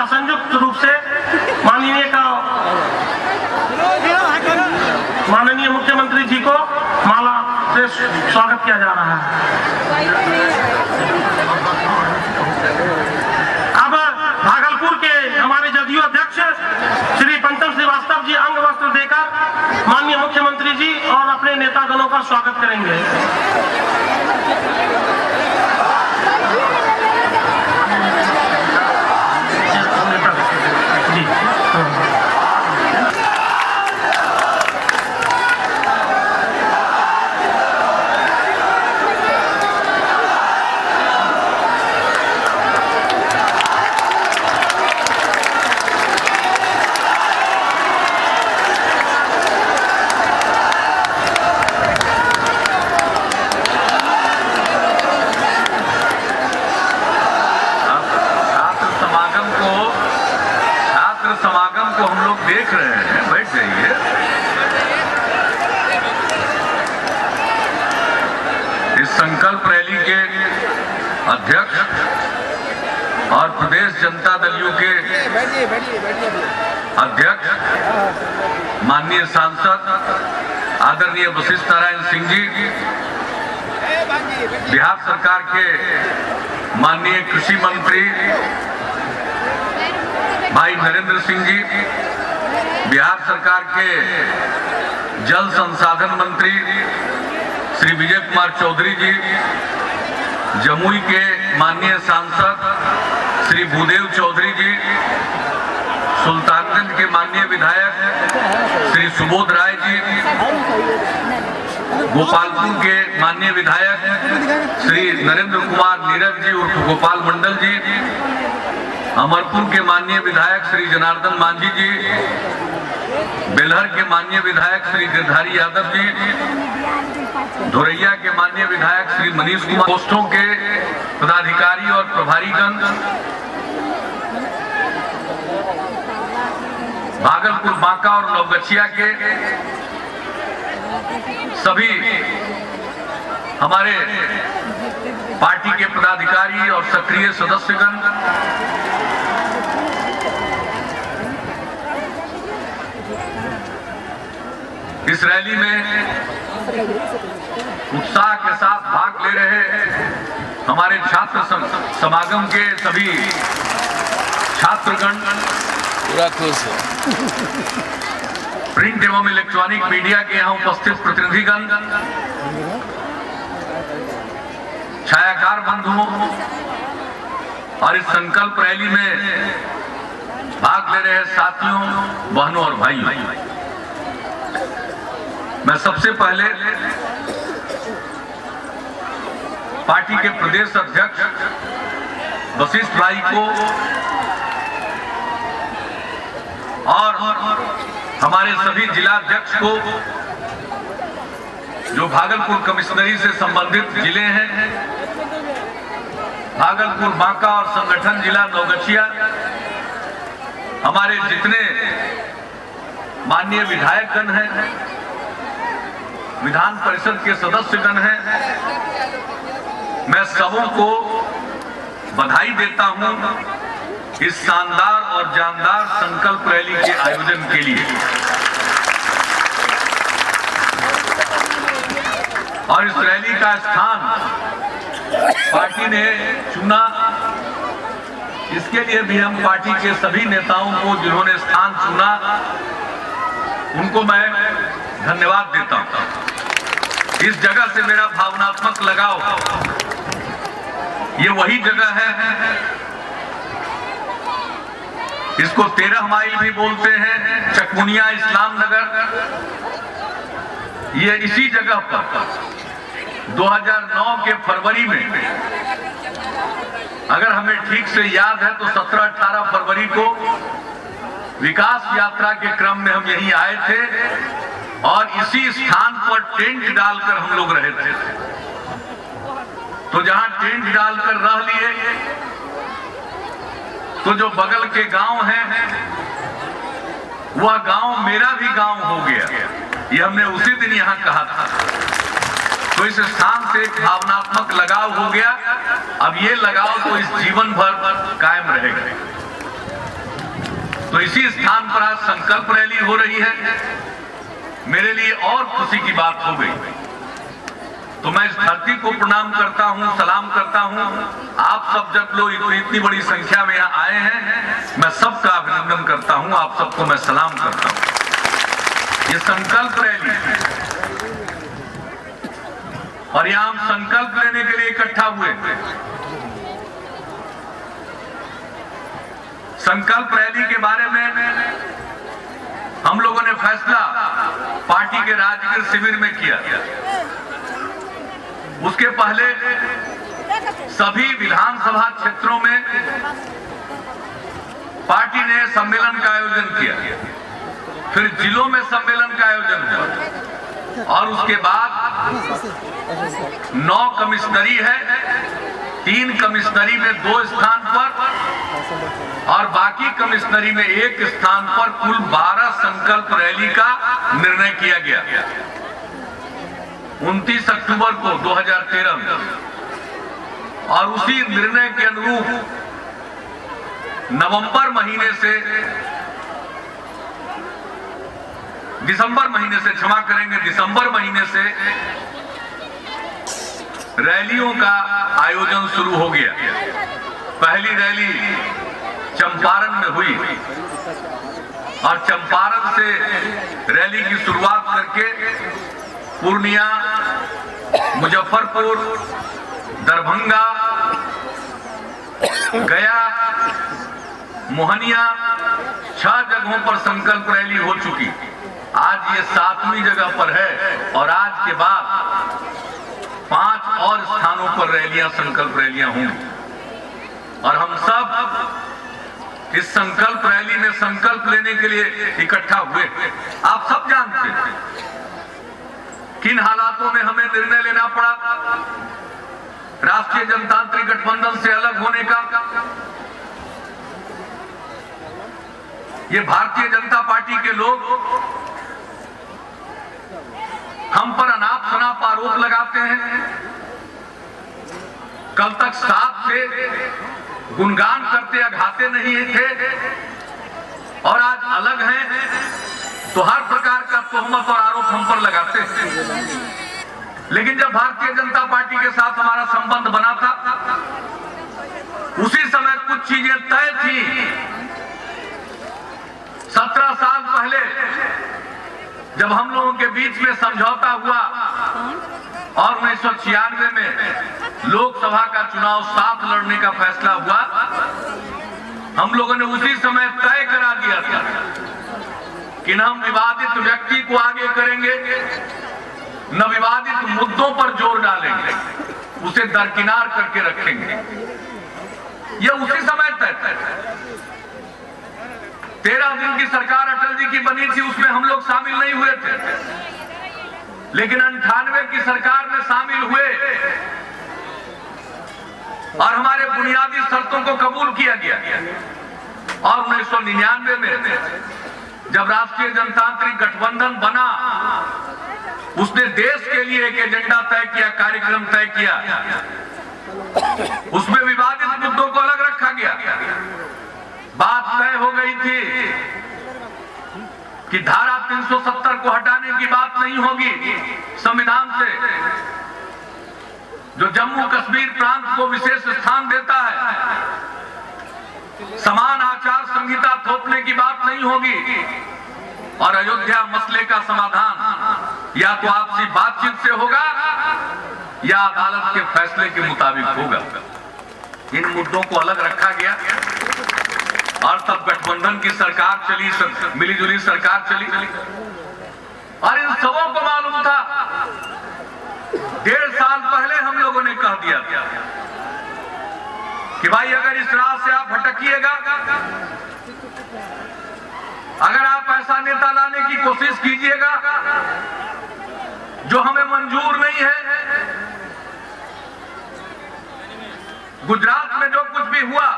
संयुक्त रूप से माननीय मुख्यमंत्री जी को माला से स्वागत किया जा रहा है। अब भागलपुर के हमारे जदयू अध्यक्ष श्री पंचम श्रीवास्तव जी अंग वस्त्र देकर माननीय मुख्यमंत्री जी और अपने नेतागणों का स्वागत करेंगे। समागम को हम लोग देख रहे हैं। बैठ जाइए। इस संकल्प रैली के अध्यक्ष और प्रदेश जनता दल यू के अध्यक्ष माननीय सांसद आदरणीय वशिष्ठ नारायण सिंह जी, बिहार सरकार के माननीय कृषि मंत्री भाई नरेंद्र सिंह जी, बिहार सरकार के जल संसाधन मंत्री श्री विजय कुमार चौधरी जी, जमुई के माननीय सांसद श्री भूदेव चौधरी जी, सुल्तानगंज के माननीय विधायक श्री सुबोध राय जी, गोपालपुर के माननीय विधायक श्री नरेंद्र कुमार नीरज जी उर्फ गोपाल मंडल जी, अमरपुर के माननीय विधायक श्री जनार्दन मांझी जी, बेलहर के माननीय विधायक श्री गिरधारी यादव जी, धोरैया के माननीय विधायक श्री मनीष कुमार, पोस्टों के पदाधिकारी और प्रभारीगण, भागलपुर, बांका और नवगछिया के सभी हमारे पार्टी के पदाधिकारी और सक्रिय सदस्यगण, इस रैली में उत्साह के साथ भाग ले रहे हमारे छात्र समागम के सभी छात्रगण, पूरा खुश है। प्रिंट एवं इलेक्ट्रॉनिक मीडिया के यहाँ उपस्थित प्रतिनिधिगण, छायाकार बंधुओं और इस संकल्प रैली में भाग ले रहे साथियों, बहनों और भाइयों, मैं सबसे पहले पार्टी के प्रदेश अध्यक्ष वशिष्ठ भाई को और हमारे सभी जिलाध्यक्ष को, जो भागलपुर कमिश्नरी से संबंधित जिले हैं, भागलपुर, बांका और संगठन जिला नवगछिया, हमारे जितने माननीय विधायकगण हैं, विधान परिषद के सदस्यगण हैं, मैं सबों को बधाई देता हूं इस शानदार और जानदार संकल्प रैली के आयोजन के लिए। और इस रैली का स्थान पार्टी ने चुना, इसके लिए भी हम पार्टी के सभी नेताओं को जिन्होंने स्थान चुना उनको मैं धन्यवाद देता हूं। इस जगह से मेरा भावनात्मक लगाव, ये वही जगह है, इसको 13 माइल भी बोलते हैं, चकमुनिया इस्लाम नगर। ये इसी जगह पर 2009 के फरवरी में, अगर हमें ठीक से याद है तो 17-18 फरवरी को विकास यात्रा के क्रम में हम यहीं आए थे और इसी स्थान पर टेंट डालकर हम लोग रहे थे। तो जहां टेंट डालकर रह लिए, तो जो बगल के गांव हैं वह गांव मेरा भी गांव हो गया। ये हमने उसी दिन यहां कहा था। तो इस स्थान से एक भावनात्मक लगाव हो गया। अब ये लगाव तो इस जीवन भर कायम रहेगा। तो इसी स्थान पर आज संकल्प रैली हो रही है। मेरे लिए और खुशी की बात हो गई। तो मैं इस धरती को प्रणाम करता हूं, सलाम करता हूं। आप सब जब लोग इतनी बड़ी संख्या में यहाँ आए हैं, मैं सबका अभिनंदन करता हूं, आप सबको मैं सलाम करता हूं। ये संकल्प रैली और यहाँ हम संकल्प लेने के लिए इकट्ठा हुए। संकल्प रैली के बारे में हम लोगों ने फैसला पार्टी के राजगीर शिविर में किया। उसके पहले सभी विधानसभा क्षेत्रों में पार्टी ने सम्मेलन का आयोजन किया, फिर जिलों में सम्मेलन का आयोजन हुआ और उसके बाद 9 कमिश्नरी है, 3 कमिश्नरी में 2 स्थान पर और बाकी कमिश्नरी में 1 स्थान पर कुल 12 संकल्प रैली का निर्णय किया गया 29 अक्टूबर को 2013 में। और उसी निर्णय के अनुरूप दिसंबर महीने से रैलियों का आयोजन शुरू हो गया। पहली रैली चंपारण में हुई और चंपारण से रैली की शुरुआत करके पूर्णिया, मुजफ्फरपुर, दरभंगा, गया, मोहनिया 6 जगहों पर संकल्प रैली हो चुकी। आज ये 7वीं जगह पर है और आज के बाद 5 और स्थानों पर रैलियां, संकल्प रैलियां होंगी। और हम सब इस संकल्प रैली में संकल्प लेने के लिए इकट्ठा हुए। आप सब जानते हैं किन हालातों में हमें निर्णय लेना पड़ा राष्ट्रीय जनतांत्रिक गठबंधन से अलग होने का। ये भारतीय जनता पार्टी के लोग हम पर अनाप शनाप आरोप लगाते हैं। कल तक साथ थे, गुणगान करते अघाते नहीं थे और आज अलग हैं तो हर प्रकार का तोहमत और आरोप हम पर लगाते हैं। लेकिन जब भारतीय जनता पार्टी के साथ हमारा संबंध बना था, उसी समय कुछ चीजें तय थी। 17 साल पहले जब हम लोगों के बीच में समझौता हुआ और 1996 में लोकसभा का चुनाव साथ लड़ने का फैसला हुआ, हम लोगों ने उसी समय तय करा दिया था कि न हम विवादित व्यक्ति को आगे करेंगे, न विवादित मुद्दों पर जोर डालेंगे, उसे दरकिनार करके रखेंगे। यह उसी समय तय था। 13 दिन की सरकार अटल जी की बनी थी, उसमें हम लोग शामिल नहीं हुए थे, लेकिन 98 की सरकार में शामिल हुए और हमारे बुनियादी शर्तों को कबूल किया गया। और 1999 में जब राष्ट्रीय जनतांत्रिक गठबंधन बना, उसने देश के लिए एक एजेंडा तय किया, कार्यक्रम तय किया। उसमें विवादित मुद्दों को अलग रखा गया। बात तय हो गई थी कि धारा 370 को हटाने की बात नहीं होगी संविधान से, जो जम्मू कश्मीर प्रांत को विशेष स्थान देता है। समान आचार संहिता थोपने की बात नहीं होगी और अयोध्या मसले का समाधान या तो आपसी बातचीत से होगा या अदालत के फैसले के मुताबिक होगा। इन मुद्दों को अलग रखा गया और तब गठबंधन की सरकार चली, मिलीजुली सरकार चली। और इन सबों को मालूम था, 1.5 साल पहले हम लोगों ने कह दिया था कि भाई अगर इस राह से आप भटकिएगा, अगर आप ऐसा नेता लाने की कोशिश कीजिएगा जो हमें मंजूर नहीं है, गुजरात में जो कुछ भी हुआ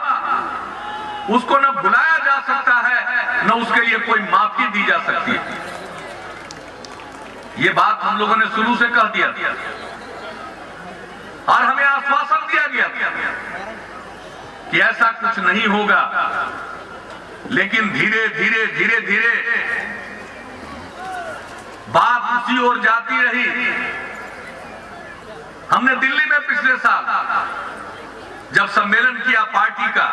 उसको न भुलाया जा सकता है, न उसके लिए कोई माफी दी जा सकती है। ये बात हम लोगों ने शुरू से कह दिया और हमें आश्वासन दिया गया कि ऐसा कुछ नहीं होगा। लेकिन धीरे धीरे धीरे धीरे बात उसी ओर जाती रही। हमने दिल्ली में पिछले साल जब सम्मेलन किया पार्टी का,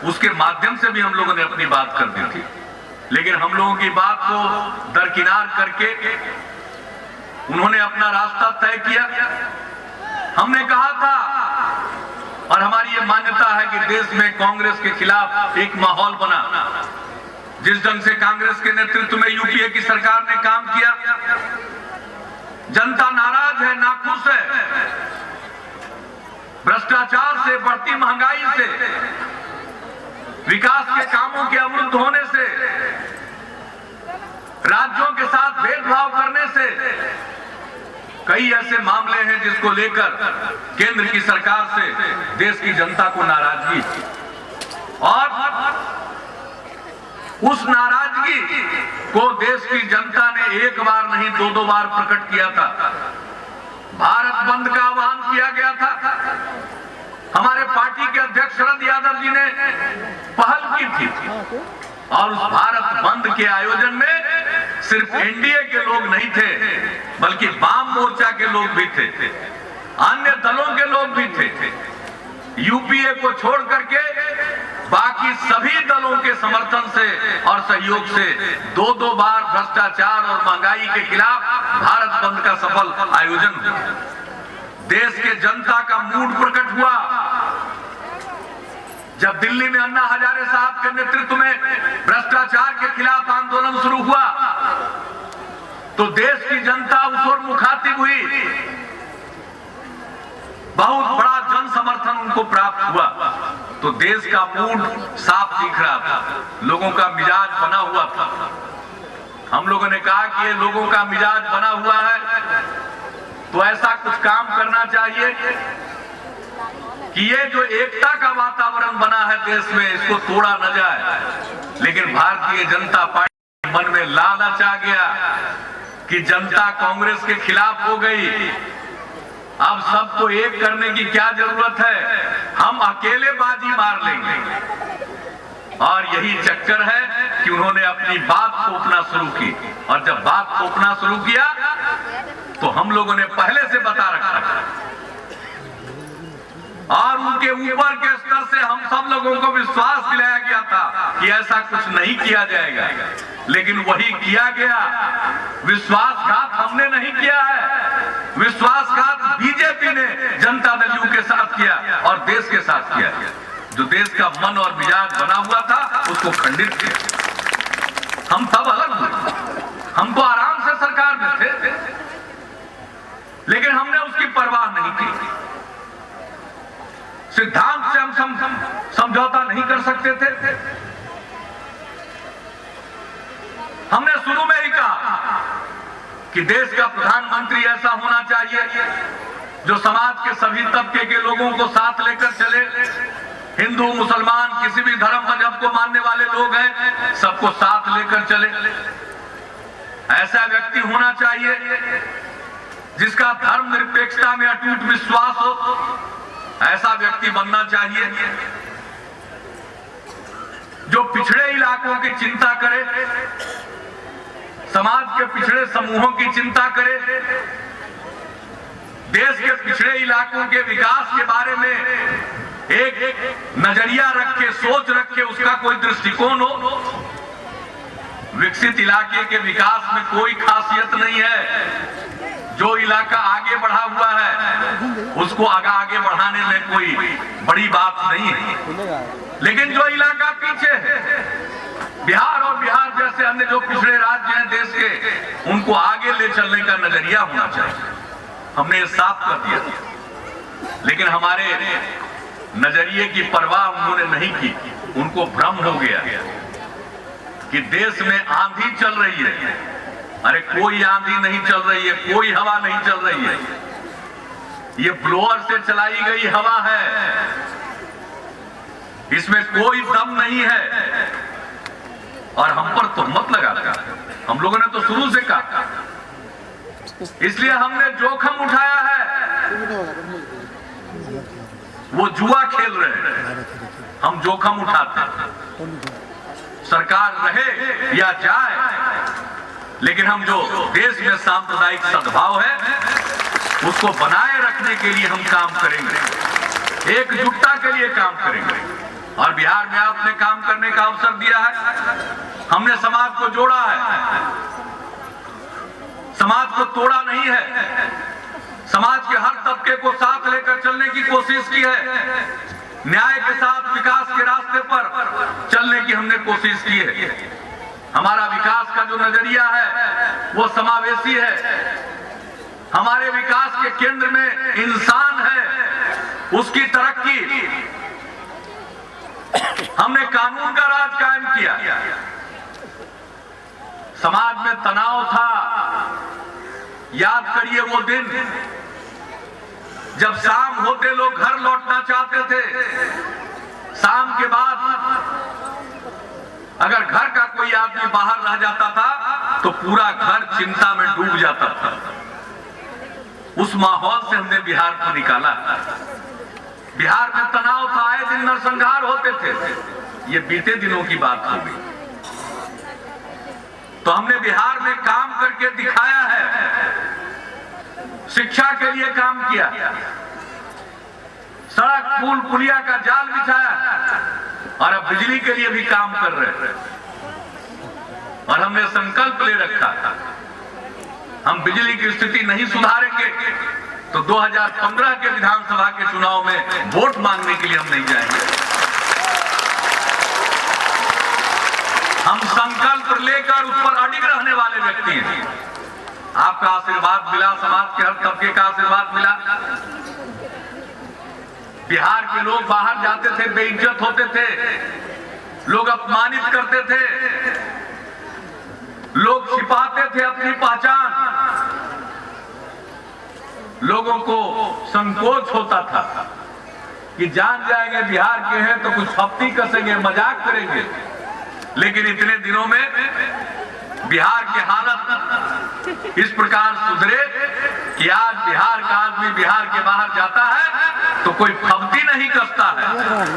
उसके माध्यम से भी हम लोगों ने अपनी बात कर दी थी, लेकिन हम लोगों की बात को दरकिनार करके उन्होंने अपना रास्ता तय किया। हमने कहा था और हमारी ये मान्यता है कि देश में कांग्रेस के खिलाफ एक माहौल बना। जिस ढंग से कांग्रेस के नेतृत्व में यूपीए की सरकार ने काम किया, जनता नाराज है, नाखुश है। भ्रष्टाचार से, बढ़ती महंगाई से, विकास के कामों के अवरुद्ध होने से, राज्यों के साथ भेदभाव करने से कई ऐसे मामले हैं जिसको लेकर केंद्र की सरकार से देश की जनता को नाराजगी, और उस नाराजगी को देश की जनता ने एक बार नहीं 2-2 बार प्रकट किया था। भारत बंद का आह्वान किया गया था। हमारे पार्टी के अध्यक्ष शरद यादव जी ने पहल की थी, और उस भारत बंद के आयोजन में सिर्फ एनडीए के लोग नहीं थे, बल्कि वाम मोर्चा के लोग भी थे, अन्य दलों के लोग भी थे। यूपीए को छोड़ करके बाकी सभी दलों के समर्थन से और सहयोग से 2-2 बार भ्रष्टाचार और महंगाई के खिलाफ भारत बंद का सफल आयोजन हुआ। देश के जनता का मूड प्रकट हुआ जब दिल्ली में अन्ना हजारे साहब के नेतृत्व में भ्रष्टाचार के खिलाफ आंदोलन शुरू हुआ, तो देश की जनता उस ओर मुखातिब हुई। बहुत बड़ा जन समर्थन उनको प्राप्त हुआ, तो देश का मूड साफ दिख रहा था, लोगों का मिजाज बना हुआ था। हम लोगों ने कहा कि ये लोगों का मिजाज बना हुआ है, तो ऐसा कुछ काम करना चाहिए कि ये जो एकता का वातावरण बना है देश में, इसको तोड़ा न जाए। लेकिन भारतीय जनता पार्टी के मन में लालच आ गया कि जनता कांग्रेस के खिलाफ हो गई, अब सबको एक करने की क्या जरूरत है, हम अकेले बाजी मार लेंगे। और यही चक्कर है कि उन्होंने अपनी बात थोपना शुरू की, और जब बात थोपना शुरू किया तो हम लोगों ने पहले से बता रखा था, और उनके ऊपर के स्तर से हम सब लोगों को विश्वास दिलाया गया था कि ऐसा कुछ नहीं किया जाएगा, लेकिन वही किया गया। विश्वासघात हमने नहीं किया है, विश्वासघात बीजेपी ने जनता दल यू के साथ किया और देश के साथ किया। जो देश का मन और मिजाज बना हुआ था उसको खंडित किया। हम सब अलग हुए, हम तो आराम से सरकार में थे, लेकिन हमने उसकी परवाह नहीं की। सिद्धांत से हम समझौता नहीं कर सकते थे। हमने शुरू में ही कहा कि देश का प्रधानमंत्री ऐसा होना चाहिए जो समाज के सभी तबके के लोगों को साथ लेकर चले। हिंदू, मुसलमान, किसी भी धर्म मजहब को मानने वाले लोग हैं, सबको साथ लेकर चले। ऐसा व्यक्ति होना चाहिए जिसका धर्म निरपेक्षता में अटूट विश्वास हो। ऐसा व्यक्ति बनना चाहिए जो पिछड़े इलाकों की चिंता करे, समाज के पिछड़े समूहों की चिंता करे, देश के पिछड़े इलाकों के विकास के बारे में एक नजरिया रखे, सोच रखे, उसका कोई दृष्टिकोण हो। विकसित इलाके के विकास में कोई खासियत नहीं है। जो इलाका आगे बढ़ा हुआ है उसको आगे बढ़ाने में कोई बड़ी बात नहीं है, लेकिन जो इलाका पीछे है, बिहार और बिहार जैसे अन्य जो पिछड़े राज्य हैं देश के, उनको आगे ले चलने का नजरिया होना चाहिए। हमने ये साफ कर दिया, लेकिन हमारे नजरिए की परवाह उन्होंने नहीं की। उनको भ्रम हो गया कि देश में आंधी चल रही है। अरे कोई आंधी नहीं चल रही है, कोई हवा नहीं चल रही है, ये ब्लोअर से चलाई गई हवा है, इसमें कोई दम नहीं है। और हम पर तोहमत लगाता, हम लोगों ने तो शुरू से कहा, इसलिए हमने जोखिम उठाया है। वो जुआ खेल रहे हैं, हम जोखिम उठाते हैं। सरकार रहे या जाए, लेकिन हम जो देश में सांप्रदायिक सद्भाव है उसको बनाए रखने के लिए हम काम करेंगे, एकजुटता के लिए काम करेंगे। और बिहार में आपने काम करने का अवसर दिया है, हमने समाज को जोड़ा है, समाज को तोड़ा नहीं है, समाज के हर तबके को साथ लेकर चलने की कोशिश की है, न्याय के साथ विकास के रास्ते पर चलने की हमने कोशिश की है। हमारा विकास का जो नजरिया है वो समावेशी है, हमारे विकास के केंद्र में इंसान है, उसकी तरक्की। हमने कानून का राज कायम किया, समाज में तनाव था। याद करिए वो दिन जब शाम होते लोग घर लौटना चाहते थे, शाम के बाद अगर घर का कोई आदमी बाहर रह जाता था तो पूरा घर चिंता में डूब जाता था। उस माहौल से हमने बिहार को निकाला। बिहार में तनाव था, आए दिन नरसंहार होते थे, ये बीते दिनों की बात हो गई। तो हमने बिहार में काम करके दिखाया है, शिक्षा के लिए काम किया, सड़क पुल पुलिया का जाल बिछाया और अब बिजली के लिए भी काम कर रहे हैं। और हमने संकल्प ले रखा था हम बिजली की स्थिति नहीं सुधारेंगे तो 2015 के विधानसभा के चुनाव में वोट मांगने के लिए हम नहीं जाएंगे। हम संकल्प लेकर उस पर अडिग रहने वाले व्यक्ति हैं। आपका आशीर्वाद मिला, समाज के हर तबके का आशीर्वाद मिला। बिहार के लोग बाहर जाते थे, बेइज्जत होते थे, लोग अपमानित करते थे, लोग छिपाते थे अपनी पहचान, लोगों को संकोच होता था कि जान जाएंगे बिहार के हैं तो कुछ फप्ती कसेंगे, मजाक करेंगे। लेकिन इतने दिनों में बिहार की हालत इस प्रकार सुधरे कि आज बिहार का आदमी बिहार के बाहर जाता है तो कोई फप्ती नहीं कसता है,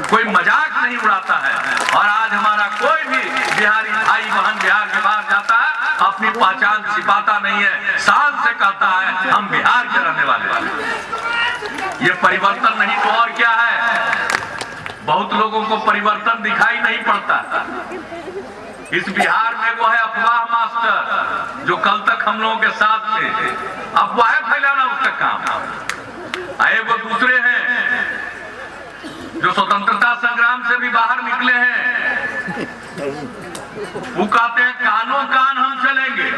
कोई मजाक नहीं उड़ाता है। और आज हमारा कोई भी बिहारी भाई बहन बिहार के बाहर जाता है अपनी पहचान छिपाता नहीं है, शान से कहता है हम बिहार के रहने वाले। ये परिवर्तन नहीं तो और क्या है। बहुत लोगों को परिवर्तन दिखाई नहीं पड़ता। इस बिहार में वो है अफवाह मास्टर जो कल तक हम लोगों के साथ थे, अफवाहें फैलाना उसका काम। आए वो दूसरे हैं जो स्वतंत्रता संग्राम से भी बाहर निकले हैं, वो कहते हैं कानों कान हम चलेंगे।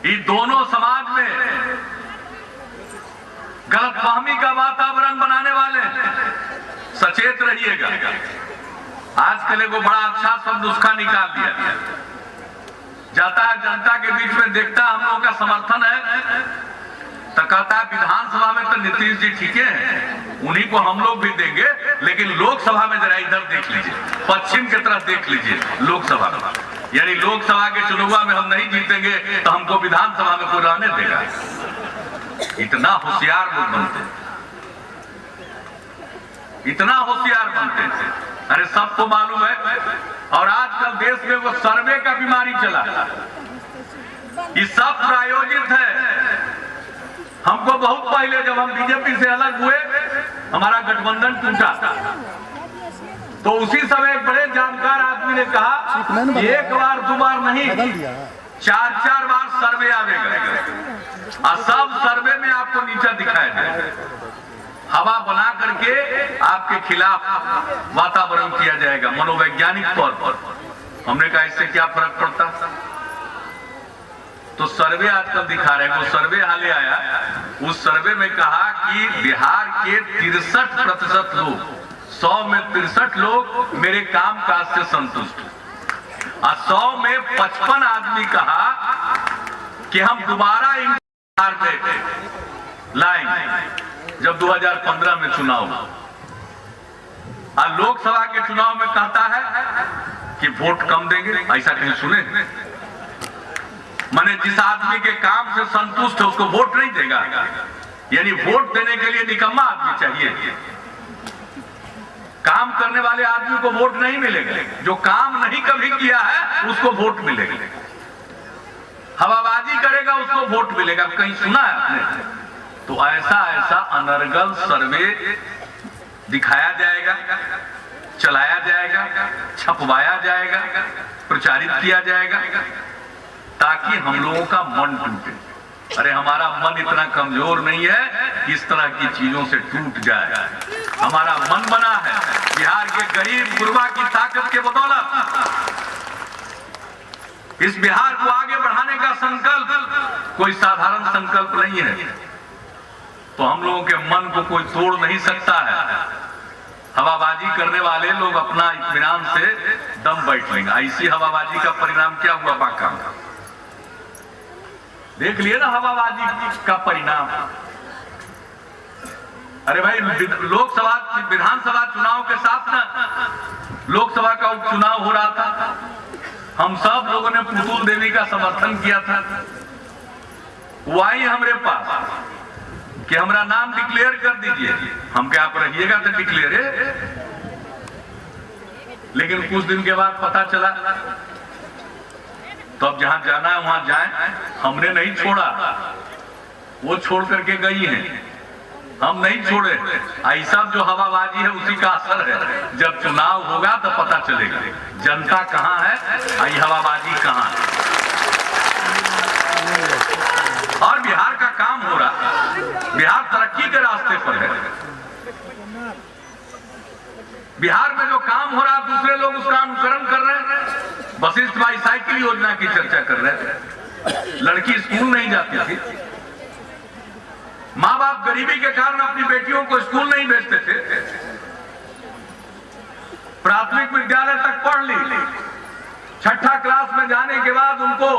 ये दोनों समाज में गलतफहमी का वातावरण बनाने वाले हैं, सचेत रहिएगा। आजकल को बड़ा अच्छा शब्द उसका निकाल दिया जाता है, जनता के बीच में देखता हम लोगों का समर्थन है तो कहता है विधानसभा में तो नीतीश जी ठीक है, उन्हीं को हम लोग भी देंगे, लेकिन लोकसभा में जरा इधर देख लीजिए, पश्चिम की तरफ देख लीजिए लोकसभा में। यानी लोकसभा के चुनाव में हम नहीं जीतेंगे तो हमको विधानसभा में कोई रहने देगा। इतना होशियार लोग बनते, इतना होशियार बनते थे। अरे सबको मालूम है। और आजकल देश में वो सर्वे का बीमारी चला, ये सब प्रायोजित है। हमको बहुत पहले जब हम बीजेपी से अलग हुए, हमारा गठबंधन टूटा, तो उसी समय एक बड़े जानकार आदमी ने कहा कि एक बार दो बार नहीं, 4-4 बार सर्वे आवेगा और सब सर्वे में आपको नीचा दिखाया जाएगा, हवा बना करके आपके खिलाफ वातावरण किया जाएगा मनोवैज्ञानिक तौर पर। हमने कहा इससे क्या फर्क पड़ता। तो सर्वे आजकल दिखा रहे हैं, वो सर्वे हाले आया, उस सर्वे में कहा कि बिहार के 63% लोग, 100 में 63 लोग मेरे काम काज से संतुष्ट, और 100 में 55 आदमी कहा कि हम दोबारा इन बिहार में लाएंगे जब 2015 में चुनाव हो। और लोकसभा के चुनाव में कहता है कि वोट कम देंगे। ऐसा कहीं सुने? माने जिस आदमी के काम से संतुष्ट है उसको वोट नहीं देगा, यानी वोट देने के लिए निकम्मा आदमी चाहिए। काम करने वाले आदमी को वोट नहीं मिलेगा, जो काम नहीं कभी किया है उसको वोट मिलेगा। हवाबाजी करेगा उसको वोट मिलेगा। कहीं सुना है आपने? तो ऐसा अनर्गल सर्वे दिखाया जाएगा, चलाया जाएगा, छपवाया जाएगा, प्रचारित किया जाएगा, ताकि हम लोगों का मन टूटे। अरे हमारा मन इतना कमजोर नहीं है कि इस तरह की चीजों से टूट जाए। हमारा मन बना है बिहार के गरीब गुरबा की ताकत के बदौलत। इस बिहार को आगे बढ़ाने का संकल्प कोई साधारण संकल्प नहीं है। तो हम लोगों के मन को कोई तोड़ नहीं सकता है। हवाबाजी करने वाले लोग अपना इत्मीनान से दम बैठ लेंगे। ऐसी हवाबाजी का परिणाम क्या हुआ बाका? देख लिए ना हवाबाजी का परिणाम। अरे भाई, लोकसभा विधानसभा चुनाव के साथ ना लोकसभा का उपचुनाव हो रहा था। हम सब लोगों ने पुतुल देवी का समर्थन किया था। वो आई हमारे पास कि हमारा नाम डिक्लेयर कर दीजिए। हम क्या आप रहिएगा तो डिक्लेयर है। लेकिन कुछ दिन के बाद पता चला, तो अब जहां जाना है वहां जाए। हमने नहीं छोड़ा, वो छोड़ करके गई है, हम नहीं छोड़े। ऐसा जो हवाबाजी है उसी का असर है। जब चुनाव होगा तो पता चलेगा जनता कहां है, आई हवाबाजी कहां है। और बिहार का काम हो रहा, बिहार तरक्की के रास्ते पर है। बिहार में जो काम हो रहा दूसरे लोग उसका अनुकरण कर रहे हैं। वशिष्ठ भाई साइकिल योजना की चर्चा कर रहे थे। लड़की स्कूल नहीं जाती थी, माँ बाप गरीबी के कारण अपनी बेटियों को स्कूल नहीं भेजते थे। प्राथमिक विद्यालय तक पढ़ ली, छठा क्लास में जाने के बाद उनको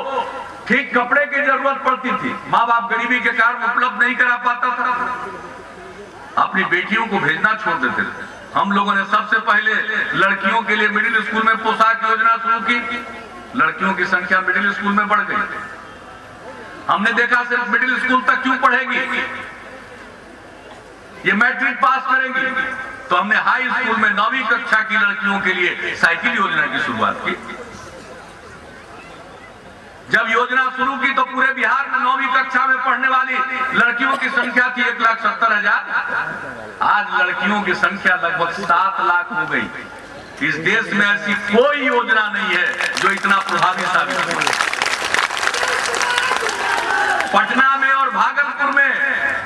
ठीक कपड़े की जरूरत पड़ती थी। माँ बाप गरीबी के कारण उपलब्ध नहीं करा पाता था, अपनी बेटियों को भेजना छोड़ देते थे। हम लोगों ने सबसे पहले लड़कियों के लिए मिडिल स्कूल में पोशाक योजना शुरू की। लड़कियों की संख्या मिडिल स्कूल में बढ़ गई। हमने देखा सिर्फ मिडिल स्कूल तक क्यों पढ़ेगी, ये मैट्रिक पास करेंगी। तो हमने हाई स्कूल में 9वीं कक्षा की लड़कियों के लिए साइकिल योजना की शुरुआत की। जब योजना शुरू की तो पूरे बिहार में 9वीं कक्षा में पढ़ने वाली लड़कियों की संख्या थी 1,70,000। आज लड़कियों की संख्या लगभग 7 लाख हो गई। इस देश में ऐसी कोई योजना नहीं है जो इतना प्रभावी साबित हो। पटना में और भागलपुर में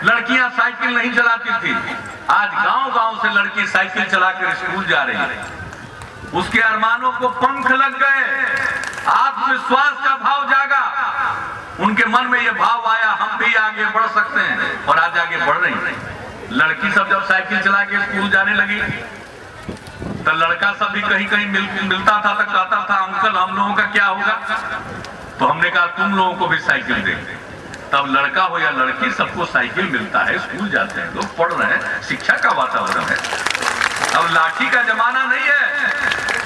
लड़कियां साइकिल नहीं चलाती थी, आज गांव-गांव से लड़की साइकिल चलाकर स्कूल जा रही है। उसके अरमानों को पंख लग गए, आत्मविश्वास का भाव जागा, उनके मन में यह भाव आया हम भी आगे बढ़ सकते हैं, और आज आगे बढ़ रही है। लड़की सब जब साइकिल चला के स्कूल जाने लगी तो लड़का सब भी कहीं कहीं मिलता था तो कहता था अंकल हम लोगों का क्या होगा। तो हमने कहा तुम लोगों को भी साइकिल देंगे। तब लड़का हो या लड़की सबको साइकिल मिलता है, स्कूल जाते हैं, लोग पढ़ रहे हैं, शिक्षा का वातावरण है। अब लाठी का जमाना नहीं है,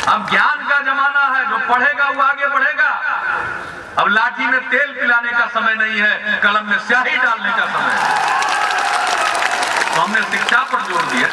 अब ज्ञान का जमाना है। जो पढ़ेगा वो आगे बढ़ेगा। अब लाठी में तेल पिलाने का समय नहीं है, कलम में स्याही डालने का समय है। तो हमने शिक्षा पर जोर दिया।